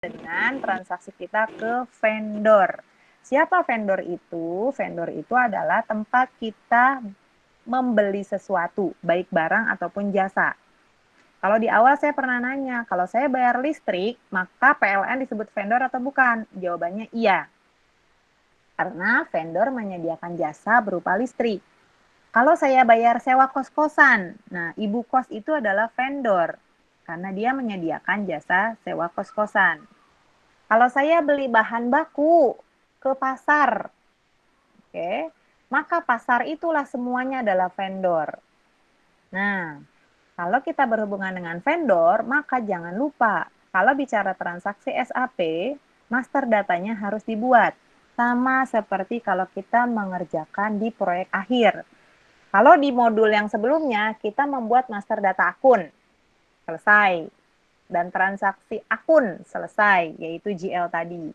dengan transaksi kita ke vendor. Siapa vendor itu? Vendor itu adalah tempat kita membeli sesuatu, baik barang ataupun jasa. Kalau di awal saya pernah nanya, kalau saya bayar listrik, maka PLN disebut vendor atau bukan? Jawabannya iya. Karena vendor menyediakan jasa berupa listrik. Kalau saya bayar sewa kos-kosan, nah ibu kos itu adalah vendor. Karena dia menyediakan jasa sewa kos-kosan. Kalau saya beli bahan baku ke pasar, oke, maka pasar itulah semuanya adalah vendor. Nah, kalau kita berhubungan dengan vendor, maka jangan lupa, kalau bicara transaksi SAP, master datanya harus dibuat. Sama seperti kalau kita mengerjakan di proyek akhir. Kalau di modul yang sebelumnya, kita membuat master data akun. Selesai. Dan transaksi akun selesai, yaitu GL tadi.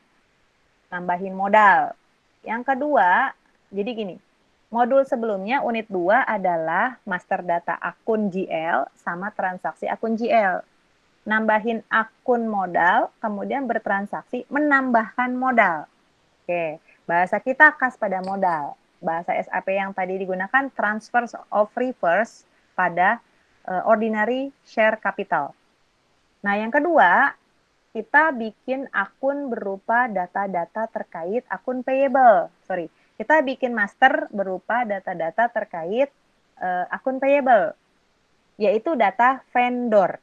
Tambahin modal. Yang kedua, jadi gini, modul sebelumnya unit 2 adalah master data akun GL sama transaksi akun GL. Nambahin akun modal, kemudian bertransaksi menambahkan modal. Oke, bahasa kita khas pada modal. Bahasa SAP yang tadi digunakan transfer of reverse pada ordinary share capital. Nah, yang kedua, kita bikin akun berupa data-data terkait akun payable. Sorry, kita bikin master berupa data-data terkait akun payable, yaitu data vendor.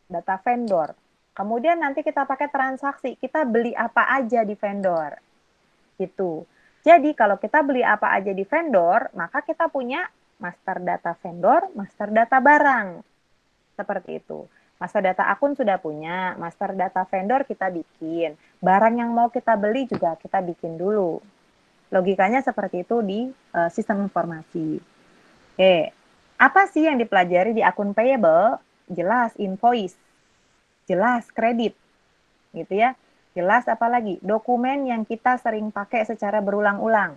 Data vendor. Kemudian nanti kita pakai transaksi, kita beli apa aja di vendor. Gitu. Jadi kalau kita beli apa aja di vendor, maka kita punya master data vendor, master data barang. Seperti itu. Master data akun sudah punya, master data vendor kita bikin. Barang yang mau kita beli juga kita bikin dulu. Logikanya seperti itu di sistem informasi. Oke, apa sih yang dipelajari di akun payable? Jelas invoice, jelas kredit, gitu ya. Jelas apa lagi? Dokumen yang kita sering pakai secara berulang-ulang.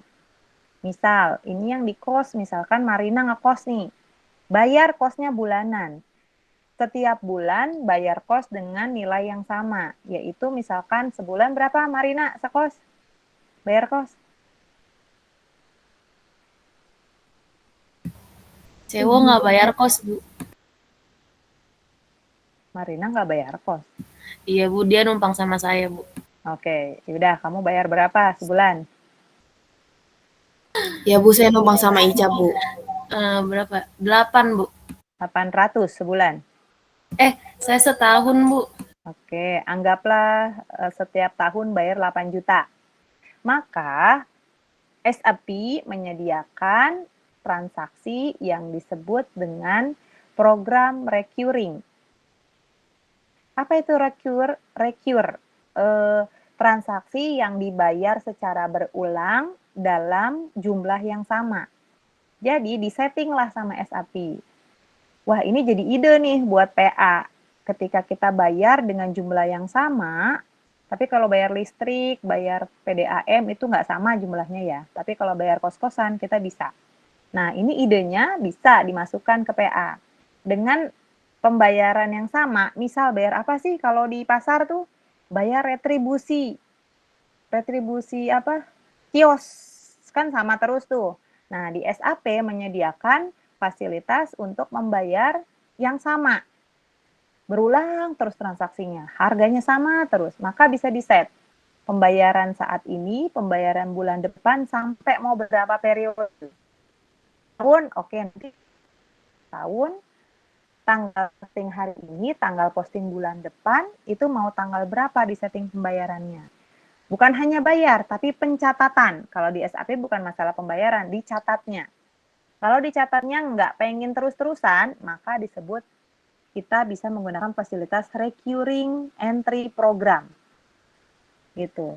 Misal, ini yang di kos, misalkan Marina ngekos nih. Bayar kosnya bulanan. Setiap bulan bayar kos dengan nilai yang sama, yaitu misalkan sebulan berapa Marina sekos? Bayar kos? Cewek nggak bayar kos, Bu. Marina nggak bayar kos. Iya, Bu. Dia numpang sama saya, Bu. Oke, yaudah kamu bayar berapa sebulan? Ya, Bu. Saya numpang sama Ica, Bu. Berapa? 8, Bu. 800 sebulan. Saya setahun, Bu. Oke, anggaplah setiap tahun bayar 8 juta. Maka SAP menyediakan transaksi yang disebut dengan program recurring. Apa itu recur? Transaksi yang dibayar secara berulang dalam jumlah yang sama. Jadi disettinglah sama SAP. Wah, ini jadi ide nih buat PA. Ketika kita bayar dengan jumlah yang sama, tapi kalau bayar listrik, bayar PDAM itu nggak sama jumlahnya ya. Tapi kalau bayar kos-kosan kita bisa. Nah, ini idenya bisa dimasukkan ke PA. Dengan pembayaran yang sama, misal bayar apa sih kalau di pasar tuh? Bayar retribusi. Retribusi apa? Kios. Kan sama terus tuh. Nah, di SAP menyediakan fasilitas untuk membayar yang sama. Berulang terus transaksinya. Harganya sama terus. Maka bisa di-set. Pembayaran saat ini, pembayaran bulan depan, sampai mau berapa periode. Tahun, oke, nanti tahun, tanggal posting hari ini, tanggal posting bulan depan, itu mau tanggal berapa di setting pembayarannya. Bukan hanya bayar, tapi pencatatan. Kalau di SAP bukan masalah pembayaran, dicatatnya. Kalau dicatatnya nggak pengen terus-terusan, maka disebut kita bisa menggunakan fasilitas recurring entry program. Gitu.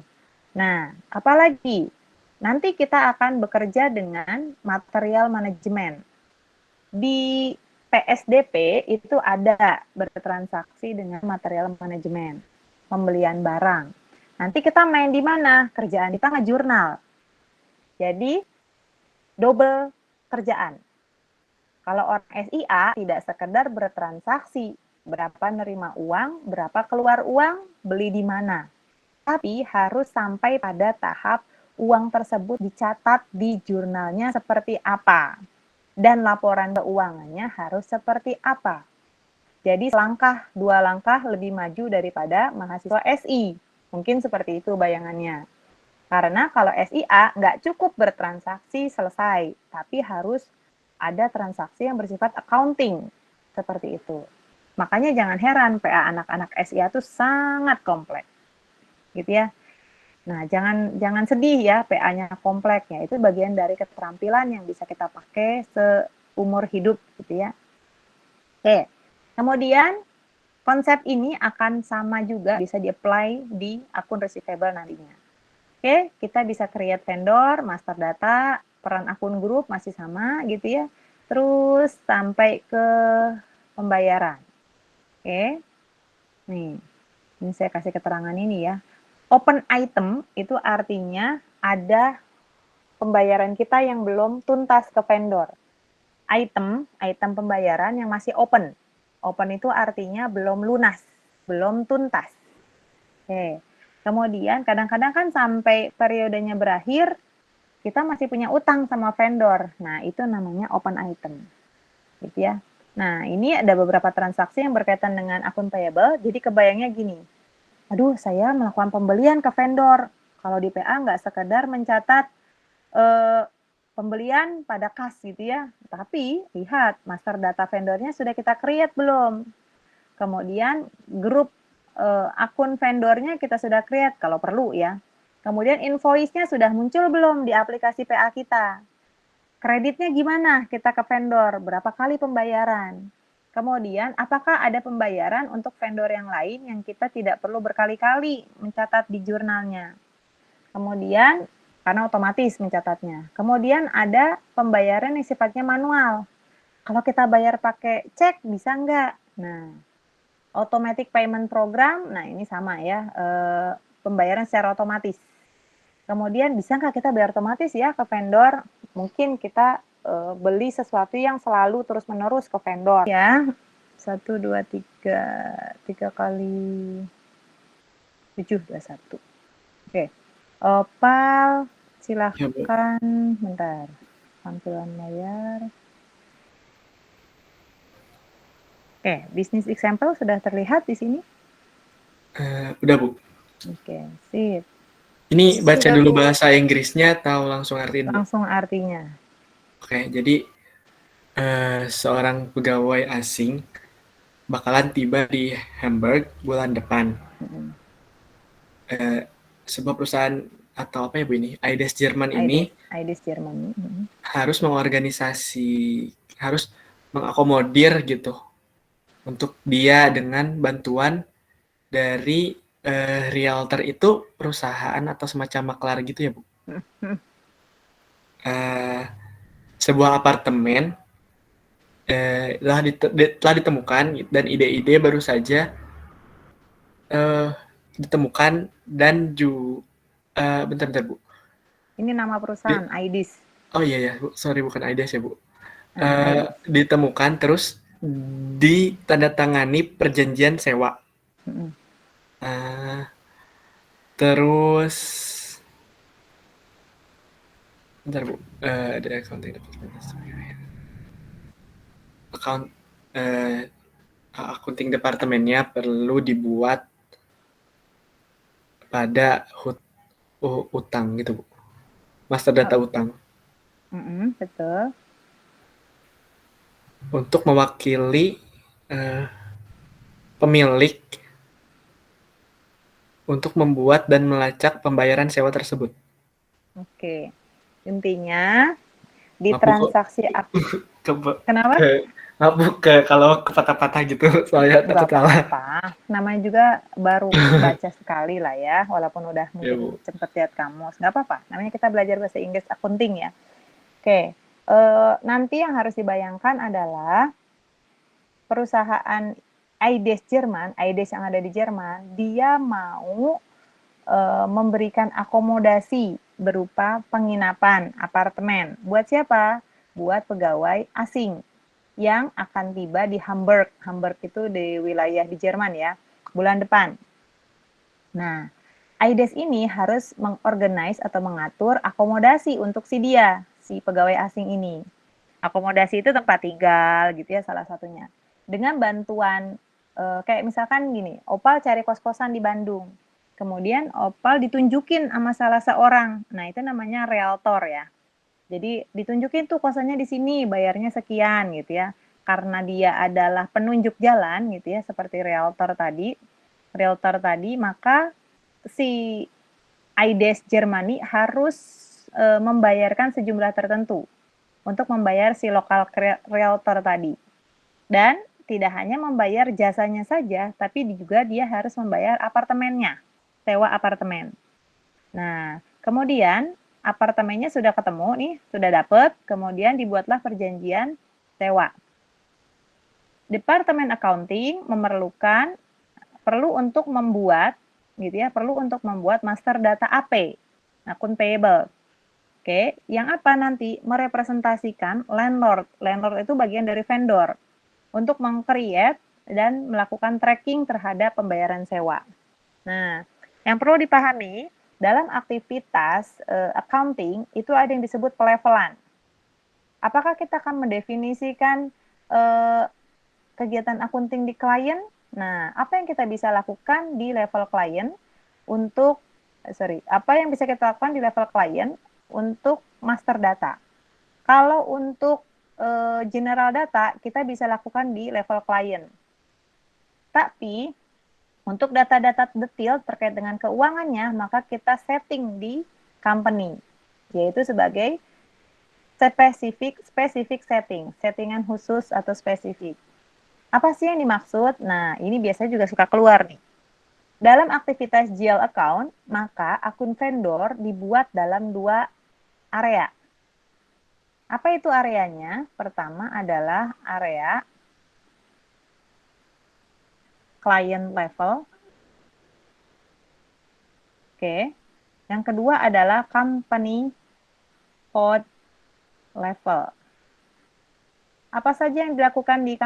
Nah, apalagi? Nanti kita akan bekerja dengan material manajemen. Di PSDP itu ada bertransaksi dengan material manajemen, pembelian barang. Nanti kita main di mana? Kerjaan kita ngejurnal. Jadi double kerjaan. Kalau orang SIA tidak sekedar bertransaksi berapa nerima uang, berapa keluar uang, beli di mana. Tapi harus sampai pada tahap uang tersebut dicatat di jurnalnya seperti apa. Dan laporan keuangannya harus seperti apa. Jadi dua langkah lebih maju daripada mahasiswa SI. Mungkin seperti itu bayangannya. Karena kalau SIA nggak cukup bertransaksi selesai, tapi harus ada transaksi yang bersifat accounting. Seperti itu. Makanya jangan heran PA anak-anak SIA itu sangat kompleks. Gitu ya. Nah, jangan sedih ya PA-nya kompleks ya. Itu bagian dari keterampilan yang bisa kita pakai seumur hidup gitu ya. Oke. Kemudian konsep ini akan sama juga bisa di-apply di akun receivable nantinya. Oke, kita bisa create vendor, master data, peran akun grup masih sama gitu ya. Terus sampai ke pembayaran. Oke. Nih, ini saya kasih keterangan ini ya. Open item itu artinya ada pembayaran kita yang belum tuntas ke vendor. Item pembayaran yang masih open. Open itu artinya belum lunas, belum tuntas. Oke. Kemudian kadang-kadang kan sampai periodenya berakhir, kita masih punya utang sama vendor. Nah, itu namanya open item. Gitu ya. Nah, ini ada beberapa transaksi yang berkaitan dengan akun payable. Jadi kebayangnya gini, aduh saya melakukan pembelian ke vendor. Kalau di PA nggak sekedar mencatat pembelian pada kas gitu ya. Tapi lihat master data vendornya sudah kita create belum. Kemudian grup akun vendornya kita sudah create kalau perlu ya. Kemudian invoice-nya sudah muncul belum di aplikasi PA kita. Kreditnya gimana kita ke vendor, berapa kali pembayaran. Kemudian apakah ada pembayaran untuk vendor yang lain yang kita tidak perlu berkali-kali mencatat di jurnalnya. Kemudian karena otomatis mencatatnya. Kemudian ada pembayaran yang sifatnya manual. Kalau kita bayar pakai cek bisa enggak? Nah, automatic payment program, nah ini sama ya, pembayaran secara otomatis. Kemudian bisa nggak kita bayar otomatis ya ke vendor? Mungkin kita beli sesuatu yang selalu terus-menerus ke vendor ya. 1, 2, 3, 3 kali 7, 21. Oke. Opal, Ya, Bu. silahkan. Bentar. Tampilan layar. Oke, bisnis example sudah terlihat di sini? Udah, Bu. Oke, sip. Ini baca Sudah, dulu Bu. bahasa Inggrisnya atau langsung artiin, Bu? Langsung artinya. Oke, jadi seorang pegawai asing bakalan tiba di Hamburg bulan depan. Sebuah perusahaan atau apa ya, Bu, ini? IDES Jerman ini IDES Jerman. harus harus mengakomodir gitu untuk dia dengan bantuan dari realtor itu perusahaan atau semacam maklar gitu ya, Bu? Sebuah apartemen telah ditemukan dan ide-ide baru saja ditemukan dan bentar Bu. Ini nama perusahaan, IDES. Oh iya ya, Bu. Sorry bukan IDES ya, Bu. IDES. Ditemukan terus ditandatangani perjanjian sewa. Terus bentar Bu, ada accounting accounting departemennya perlu dibuat pada utang gitu, Bu. Master data utang. Betul. Untuk mewakili pemilik untuk membuat dan melacak pembayaran sewa tersebut. Oke. Intinya di transaksi kenapa? Maaf Bu, kalau kepatah-patah gitu soalnya takut salah. Apa-apa. Namanya juga baru baca sekali lah ya, walaupun udah mungkin sempat lihat kamus. Nggak apa-apa. Namanya kita belajar bahasa Inggris accounting ya. Oke. Nanti yang harus dibayangkan adalah perusahaan IDES Jerman, IDES yang ada di Jerman, dia mau memberikan akomodasi berupa penginapan apartemen. Buat siapa? Buat pegawai asing. yang akan tiba di Hamburg. Hamburg itu di wilayah di Jerman ya, bulan depan. Nah, IDES ini harus mengorganize atau mengatur akomodasi untuk si pegawai asing ini. Akomodasi itu tempat tinggal gitu ya salah satunya. Dengan bantuan kayak misalkan gini, Opal cari kos-kosan di Bandung. Kemudian Opal ditunjukin sama salah seorang. Nah, itu namanya realtor ya. Jadi ditunjukin tuh kosannya di sini, bayarnya sekian gitu ya. Karena dia adalah penunjuk jalan gitu ya, seperti realtor tadi, maka si IDES Germany harus membayarkan sejumlah tertentu untuk membayar si lokal realtor tadi. Dan tidak hanya membayar jasanya saja, tapi juga dia harus membayar apartemennya, sewa apartemen. Nah, kemudian apartemennya sudah ketemu nih, sudah dapat, kemudian dibuatlah perjanjian sewa. Departemen accounting perlu untuk membuat master data AP, akun payable. Oke, yang apa nanti merepresentasikan landlord. Landlord itu bagian dari vendor untuk meng-create dan melakukan tracking terhadap pembayaran sewa. Nah, yang perlu dipahami dalam aktivitas accounting itu ada yang disebut pelevelan. Apakah kita akan mendefinisikan kegiatan akunting di klien? Nah, apa yang kita bisa lakukan di level klien apa yang bisa kita lakukan di level klien untuk master data? Kalau untuk general data, kita bisa lakukan di level klien. Tapi, untuk data-data detail terkait dengan keuangannya, maka kita setting di company, yaitu sebagai spesifik settingan khusus atau spesifik. Apa sih yang dimaksud? Nah, ini biasanya juga suka keluar nih. Dalam aktivitas GL account, maka akun vendor dibuat dalam 2 area. Apa itu areanya? Pertama adalah area client level. Oke. Yang kedua adalah company code level. Apa saja yang dilakukan di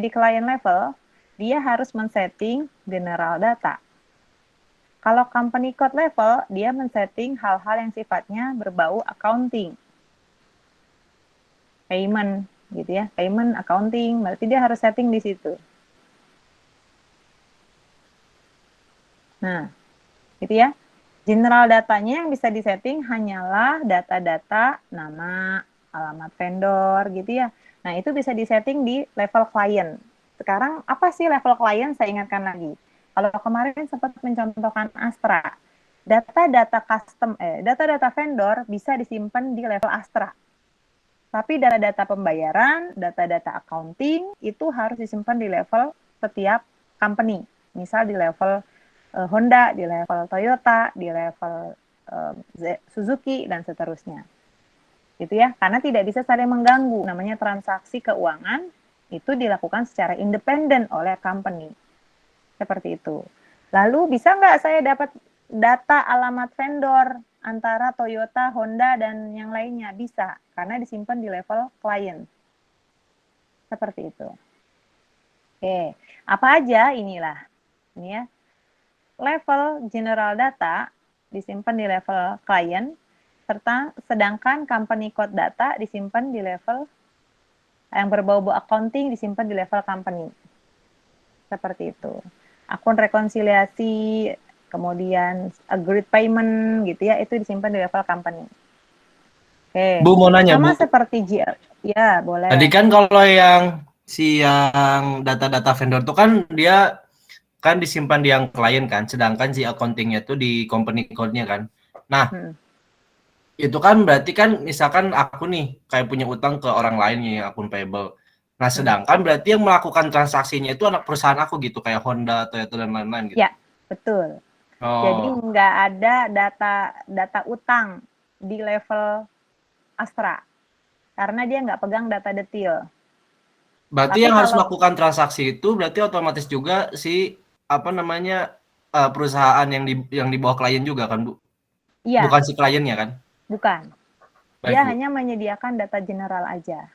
client level? Dia harus men-setting general data. Kalau company code level, dia men-setting hal-hal yang sifatnya berbau accounting. Payment, gitu ya. Payment, accounting, berarti dia harus setting di situ. Nah, gitu ya. General datanya yang bisa disetting hanyalah data-data nama, alamat vendor, gitu ya. Nah, itu bisa disetting di level client. Sekarang apa sih level klien? Saya ingatkan lagi. Kalau kemarin sempat mencontohkan Astra, data-data vendor bisa disimpan di level Astra. Tapi data-data pembayaran, data-data accounting itu harus disimpan di level setiap company. Misal di level Honda, di level Toyota, di level Suzuki dan seterusnya. Gitu ya, karena tidak bisa saling mengganggu. Namanya transaksi keuangan itu dilakukan secara independen oleh company. Seperti itu. Lalu bisa nggak saya dapat data alamat vendor antara Toyota, Honda, dan yang lainnya? Bisa, karena disimpan di level client. Seperti itu. Oke, apa aja inilah. Ini ya. Level general data disimpan di level client, sedangkan company code data disimpan di level yang berbau-bau accounting disimpan di level company. Seperti itu. Akun rekonsiliasi, kemudian agreed payment gitu ya, itu disimpan di level company. Oke. Bu mau nanya, sama Bu. Seperti GL. Ya, boleh. Tadi kan kalau yang data-data vendor itu kan dia kan disimpan di yang klien kan, sedangkan si accounting-nya itu di company code-nya kan. Nah, itu kan berarti kan misalkan aku nih kayak punya utang ke orang lain nih akun payable. Nah, sedangkan berarti yang melakukan transaksinya itu anak perusahaan aku gitu kayak Honda, Toyota dan lain-lain gitu. Ya, betul. Jadi nggak ada data utang di level Astra karena dia nggak pegang data detail. Berarti yang harus melakukan transaksi itu berarti otomatis juga si perusahaan yang di bawah klien juga kan, Bu? Iya. Bukan si kliennya kan? Bukan. Baik, Dia Bu. hanya menyediakan data general aja.